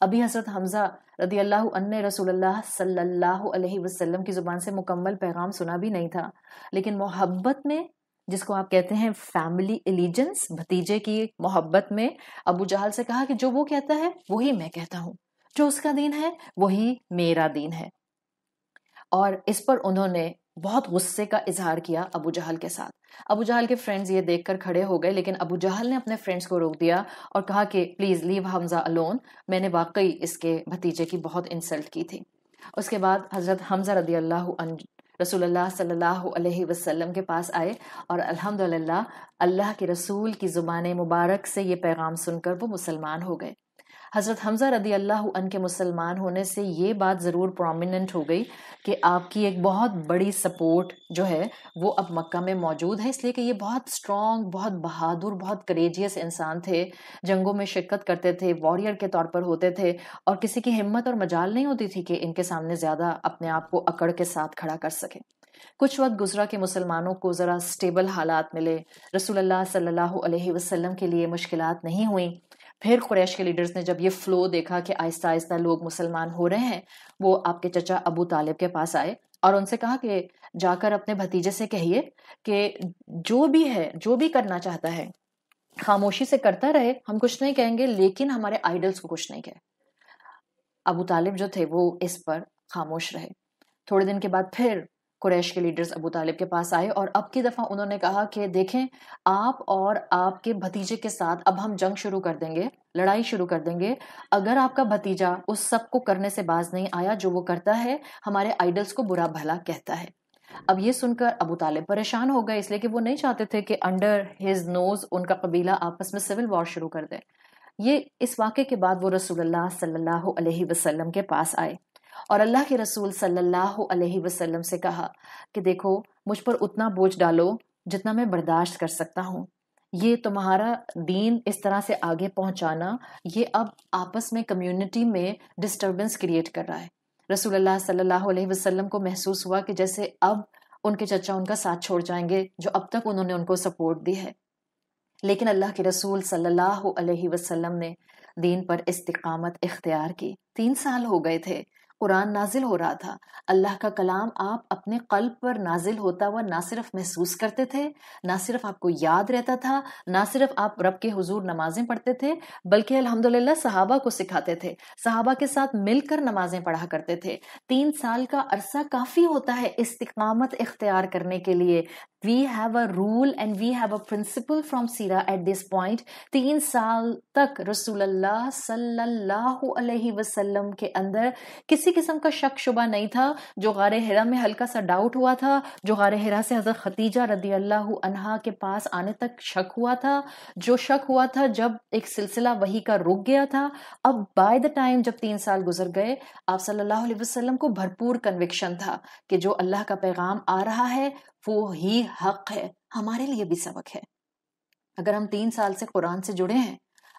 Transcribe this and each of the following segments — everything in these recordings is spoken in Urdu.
ابھی حضرت حمزہ رضی اللہ عنہ نے رسول اللہ صلی اللہ علیہ وسلم کی زبان سے مکمل پیغام سنا بھی نہیں تھا، لیکن محبت میں، جس کو آپ کہتے ہیں فیملی ایلیجنس، بھتیجے کی محبت میں، ابو جہل سے کہا کہ جو وہ کہتا ہے وہی میں کہتا ہوں، جو اس کا دین ہے وہی میرا دین ہے. اور اس پر انہوں نے بہت غصے کا اظہار کیا ابو جہل کے ساتھ. ابو جہل کے فرینڈز یہ دیکھ کر کھڑے ہو گئے، لیکن ابو جہل نے اپنے فرینڈز کو روک دیا اور کہا کہ پلیز لیو حمزہ الون، میں نے واقعی اس کے بھتیجے کی بہت انسلٹ کی تھی. اس کے بعد حضرت حمزہ رضی اللہ عنہ رسول اللہ صلی اللہ علیہ وسلم کے پاس آئے، اور الحمدللہ اللہ کے رسول کی زبان مبارک سے یہ پیغام سن کر وہ مسلمان ہو گئے. حضرت حمزہ رضی اللہ عنہ کے مسلمان ہونے سے یہ بات ضرور پرومیننٹ ہو گئی کہ آپ کی ایک بہت بڑی سپورٹ جو ہے وہ اب مکہ میں موجود ہے، اس لیے کہ یہ بہت اسٹرانگ، بہت بہادر، بہت کریجیس انسان تھے، جنگوں میں شرکت کرتے تھے، واریر کے طور پر ہوتے تھے، اور کسی کی ہمت اور مجال نہیں ہوتی تھی کہ ان کے سامنے زیادہ اپنے آپ کو اکڑ کے ساتھ کھڑا کر سکے. کچھ وقت گزرا کہ مسلمانوں کو ذرا سٹیبل حالات ملے، رسول اللہ صلی اللہ علیہ وسلم کے لیے مشکلات نہیں ہوئیں. پھر قریش کے لیڈرز نے جب یہ فلو دیکھا کہ آہستہ آہستہ لوگ مسلمان ہو رہے ہیں، وہ آپ کے چچا ابو طالب کے پاس آئے اور ان سے کہا کہ جا کر اپنے بھتیجے سے کہیے کہ جو بھی ہے، جو بھی کرنا چاہتا ہے خاموشی سے کرتا رہے، ہم کچھ نہیں کہیں گے، لیکن ہمارے آئیڈلز کو کچھ نہیں کہے. ابو طالب جو تھے وہ اس پر خاموش رہے. تھوڑے دن کے بعد پھر قریش کے لیڈرز ابو طالب کے پاس آئے اور اب کی دفعہ انہوں نے کہا کہ دیکھیں، آپ اور آپ کے بھتیجے کے ساتھ اب ہم جنگ شروع کر دیں گے، لڑائی شروع کر دیں گے، اگر آپ کا بھتیجا اس سب کو کرنے سے باز نہیں آیا جو وہ کرتا ہے، ہمارے آئیڈلز کو برا بھلا کہتا ہے. اب یہ سن کر ابو طالب پریشان ہو گئے، اس لیے کہ وہ نہیں چاہتے تھے کہ انڈر ہز نوز ان کا قبیلہ آپس میں سول وار شروع کر دے. یہ اس واقعے کے بعد وہ رسول اللہ صلی اللہ علیہ وسلم کے پاس آئے اور اللہ کے رسول صلی اللہ علیہ وسلم سے کہا کہ دیکھو، مجھ پر اتنا بوجھ ڈالو جتنا میں برداشت کر سکتا ہوں. یہ تمہارا دین اس طرح سے آگے پہنچانا، یہ اب آپس میں کمیونٹی میں ڈسٹربنس کریٹ کر رہا ہے. رسول اللہ صلی اللہ علیہ وسلم کو محسوس ہوا کہ جیسے اب ان کے چچا ان کا ساتھ چھوڑ جائیں گے جو اب تک انہوں نے ان کو سپورٹ دی ہے. لیکن اللہ کے رسول صلی اللہ علیہ وسلم نے دین پر استقامت اختیار کی. 3 سال ہو گئے تھے، قرآن نازل ہو رہا تھا، اللہ کا کلام آپ اپنے قلب پر نازل ہوتا ہوا نہ صرف محسوس کرتے تھے، نہ صرف آپ کو یاد رہتا تھا، نہ صرف آپ رب کے حضور نمازیں پڑھتے تھے، بلکہ الحمدللہ صحابہ کو سکھاتے تھے، صحابہ کے ساتھ مل کر نمازیں پڑھا کرتے تھے. 3 سال کا عرصہ کافی ہوتا ہے استقامت اختیار کرنے کے لیے. We have a rule and we have a principle from سیرہ at this point. 3 سال تک رسول اللہ صلی اللہ علیہ وسلم کے اندر کسی قسم کا شک شبہ نہیں تھا. جو غار حرا میں ہلکا سا ڈاؤٹ ہوا تھا، جو غار حرا سے حضرت خدیجہ رضی اللہ عنہا کے پاس آنے تک شک ہوا تھا، جو شک ہوا تھا جب ایک سلسلہ وحی کا رک گیا تھا، اب بائی دا ٹائم جب 3 سال گزر گئے، آپ صلی اللہ علیہ وسلم کو بھرپور کنوکشن تھا کہ جو اللہ کا پیغام آ رہا ہے وہ ہی حق ہے. ہمارے لیے بھی سبق ہے. اگر ہم 3 سال سے قرآن سے جڑے ہیں،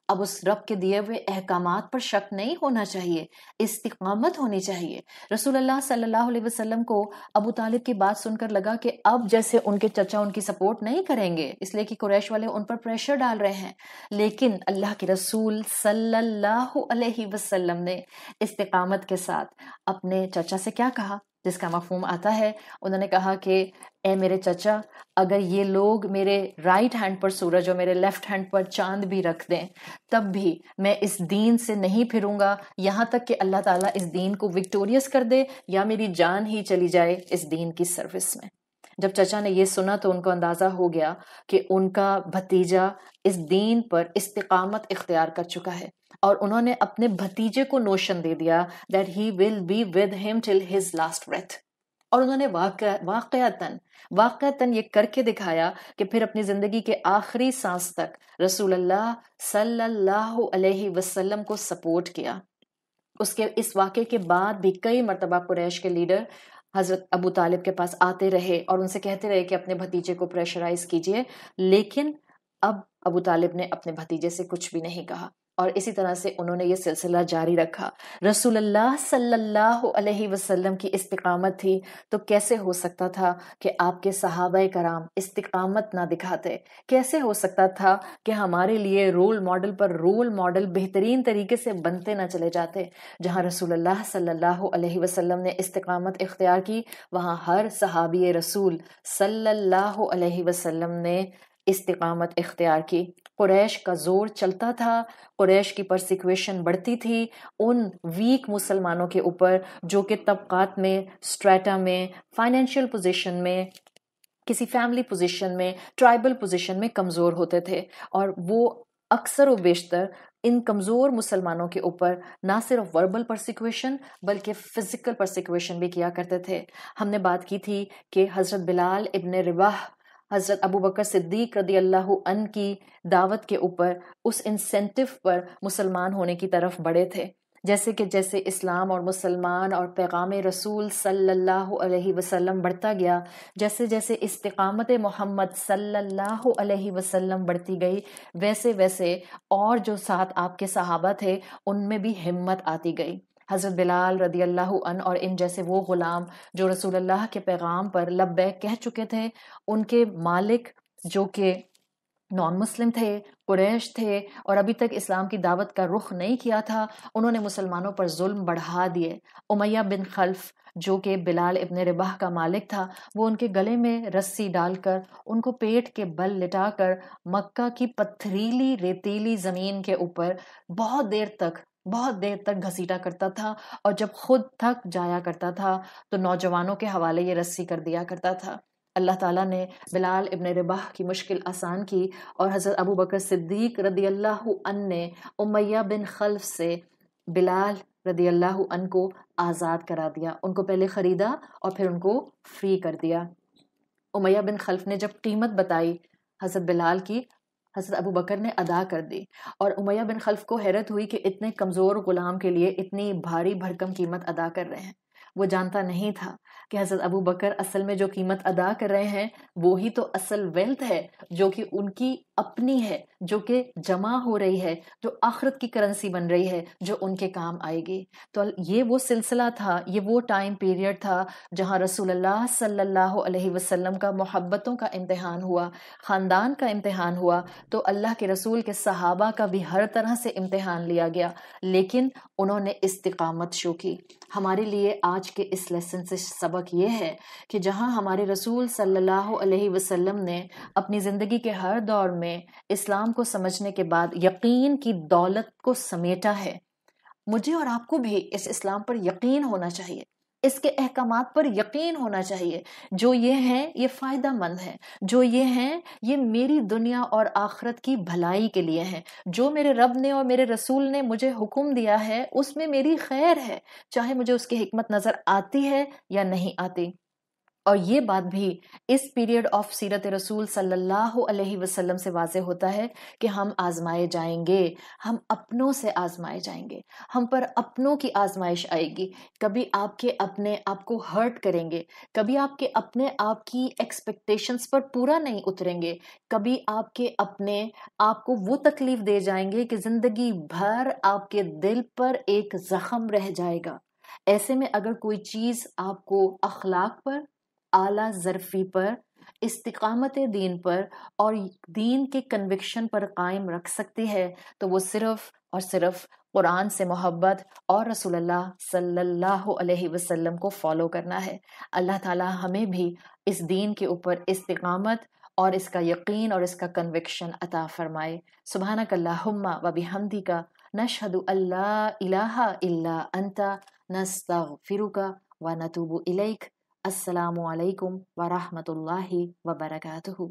اب اس رب کے دیے ہوئے احکامات پر شک نہیں ہونا چاہیے، استقامت ہونی چاہیے. رسول اللہ صلی اللہ علیہ وسلم کو ابو طالب کی بات سن کر لگا کہ اب جیسے ان کے چچا ان کی سپورٹ نہیں کریں گے، اس لیے کہ قریش والے ان پر پریشر ڈال رہے ہیں، لیکن اللہ کے رسول صلی اللہ علیہ وسلم نے استقامت کے ساتھ اپنے چچا سے کیا کہا، جس کا مفہوم آتا ہے، انہوں نے کہا کہ اے میرے چچا، اگر یہ لوگ میرے رائٹ ہینڈ پر سورج اور میرے لیفٹ ہینڈ پر چاند بھی رکھ دیں، تب بھی میں اس دین سے نہیں پھروں گا یہاں تک کہ اللہ تعالیٰ اس دین کو وکٹوریس کر دے یا میری جان ہی چلی جائے اس دین کی سروس میں. جب چچا نے یہ سنا تو ان کو اندازہ ہو گیا کہ ان کا بھتیجا اس دین پر استقامت اختیار کر چکا ہے، اور انہوں نے اپنے بھتیجے کو نوشن دے دیا that he will be with him till his last breath. اور انہوں نے واقعتاً یہ کر کے دکھایا کہ پھر اپنی زندگی کے آخری سانس تک رسول اللہ صلی اللہ علیہ وسلم کو سپورٹ کیا. اس واقعے کے بعد بھی کئی مرتبہ قریش کے لیڈر حضرت ابو طالب کے پاس آتے رہے اور ان سے کہتے رہے کہ اپنے بھتیجے کو پریشرائز کیجئے، لیکن اب ابو طالب نے اپنے بھتیجے سے کچھ بھی نہیں کہا. اور اسی طرح سے انہوں نے یہ سلسلہ جاری رکھا. رسول اللہ صلی اللہ علیہ وسلم کی استقامت تھی تو کیسے ہو سکتا تھا کہ آپ کے صحابہ کرام استقامت نہ دکھاتے؟ کیسے ہو سکتا تھا کہ ہمارے لیے رول ماڈل پر رول ماڈل بہترین طریقے سے بنتے نہ چلے جاتے؟ جہاں رسول اللہ صلی اللہ علیہ وسلم نے استقامت اختیار کی، وہاں ہر صحابی رسول صلی اللہ علیہ وسلم نے استقامت اختیار کی. قریش کا زور چلتا تھا، قریش کی پرسیکویشن بڑھتی تھی ان ویک مسلمانوں کے اوپر جو کہ طبقات میں، اسٹریٹا میں، فائنینشیل پوزیشن میں، کسی فیملی پوزیشن میں، ٹرائبل پوزیشن میں کمزور ہوتے تھے، اور وہ اکثر و بیشتر ان کمزور مسلمانوں کے اوپر نہ صرف وربل پرسیکویشن بلکہ فزیکل پرسیکویشن بھی کیا کرتے تھے. ہم نے بات کی تھی کہ حضرت بلال ابن رباح حضرت ابو بکر صدیق رضی اللہ عنہ کی دعوت کے اوپر، اس انسینٹیو پر مسلمان ہونے کی طرف بڑھے تھے. جیسے اسلام اور مسلمان اور پیغام رسول صلی اللہ علیہ وسلم بڑھتا گیا، جیسے استقامت محمد صلی اللہ علیہ وسلم بڑھتی گئی، ویسے اور جو ساتھ آپ کے صحابہ تھے ان میں بھی ہمت آتی گئی. حضرت بلال رضی اللہ عنہ اور ان جیسے وہ غلام جو رسول اللہ کے پیغام پر لبیک کہہ چکے تھے، ان کے مالک جو کہ نان مسلم تھے، قریش تھے، اور ابھی تک اسلام کی دعوت کا رخ نہیں کیا تھا، انہوں نے مسلمانوں پر ظلم بڑھا دیے. امیہ بن خلف جو کہ بلال ابن رباح کا مالک تھا، وہ ان کے گلے میں رسی ڈال کر ان کو پیٹ کے بل لٹا کر مکہ کی پتھریلی ریتیلی زمین کے اوپر بہت دیر تک گھسیٹا کرتا تھا، اور جب خود تھک جایا کرتا تھا تو نوجوانوں کے حوالے یہ رسی کر دیا کرتا تھا. اللہ تعالیٰ نے بلال ابن رباح کی مشکل آسان کی، اور حضرت ابو بکر صدیق رضی اللہ عنہ نے امیہ بن خلف سے بلال رضی اللہ عنہ کو آزاد کرا دیا. ان کو پہلے خریدا اور پھر ان کو فری کر دیا. امیہ بن خلف نے جب قیمت بتائی حضرت بلال کی، حضرت ابو بکر نے ادا کر دی، اور امیہ بن خلف کو حیرت ہوئی کہ اتنے کمزور غلام کے لیے اتنی بھاری بھرکم قیمت ادا کر رہے ہیں. وہ جانتا نہیں تھا کہ حضرت ابو بکر اصل میں جو قیمت ادا کر رہے ہیں وہی تو اصل ویلتھ ہے، جو کہ ان کی اپنی ہے، جو کہ جمع ہو رہی ہے، جو آخرت کی کرنسی بن رہی ہے، جو ان کے کام آئے گی. تو یہ وہ سلسلہ تھا، یہ وہ ٹائم پیریڈ تھا جہاں رسول اللہ صلی اللہ علیہ وسلم کا محبتوں کا امتحان ہوا، خاندان کا امتحان ہوا، تو اللہ کے رسول کے صحابہ کا بھی ہر طرح سے امتحان لیا گیا، لیکن انہوں نے استقامت شو کی. ہمارے لیے آج کے اس لیسن سے سبق یہ ہے کہ جہاں ہمارے رسول صلی اللہ علیہ وسلم نے اپنی زندگی کے ہر دور میں اسلام کو سمجھنے کے بعد یقین کی دولت کو سمیٹا ہے، مجھے اور آپ کو بھی اس اسلام پر یقین ہونا چاہیے، اس کے احکامات پر یقین ہونا چاہیے. جو یہ ہیں یہ فائدہ مند ہیں، جو یہ ہیں یہ میری دنیا اور آخرت کی بھلائی کے لیے ہیں. جو میرے رب نے اور میرے رسول نے مجھے حکم دیا ہے اس میں میری خیر ہے، چاہے مجھے اس کی حکمت نظر آتی ہے یا نہیں آتی. اور یہ بات بھی اس پیریڈ آف سیرت رسول صلی اللہ علیہ وسلم سے واضح ہوتا ہے کہ ہم آزمائے جائیں گے، ہم اپنوں سے آزمائے جائیں گے، ہم پر اپنوں کی آزمائش آئے گی. کبھی آپ کے اپنے آپ کو ہرٹ کریں گے، کبھی آپ کے اپنے آپ کی ایکسپیکٹیشنز پر پورا نہیں اتریں گے، کبھی آپ کے اپنے آپ کو وہ تکلیف دے جائیں گے کہ زندگی بھر آپ کے دل پر ایک زخم رہ جائے گا. ایسے میں اگر کوئی چیز آپ کو اخلاق پر، اعلیٰ ظرفی پر، استقامت دین پر اور دین کے کنوکشن پر قائم رکھ سکتی ہے تو وہ صرف اور صرف قرآن سے محبت اور رسول اللہ صلی اللہ علیہ وسلم کو فالو کرنا ہے. اللہ تعالی ہمیں بھی اس دین کے اوپر استقامت اور اس کا یقین اور اس کا کنوکشن عطا فرمائے. سبحانک اللہم و بحمدک نشہد ان لا الہ الا انت نستغفرک و نتوب الیک. السلام علیکم ورحمۃ اللہ وبرکاتہ.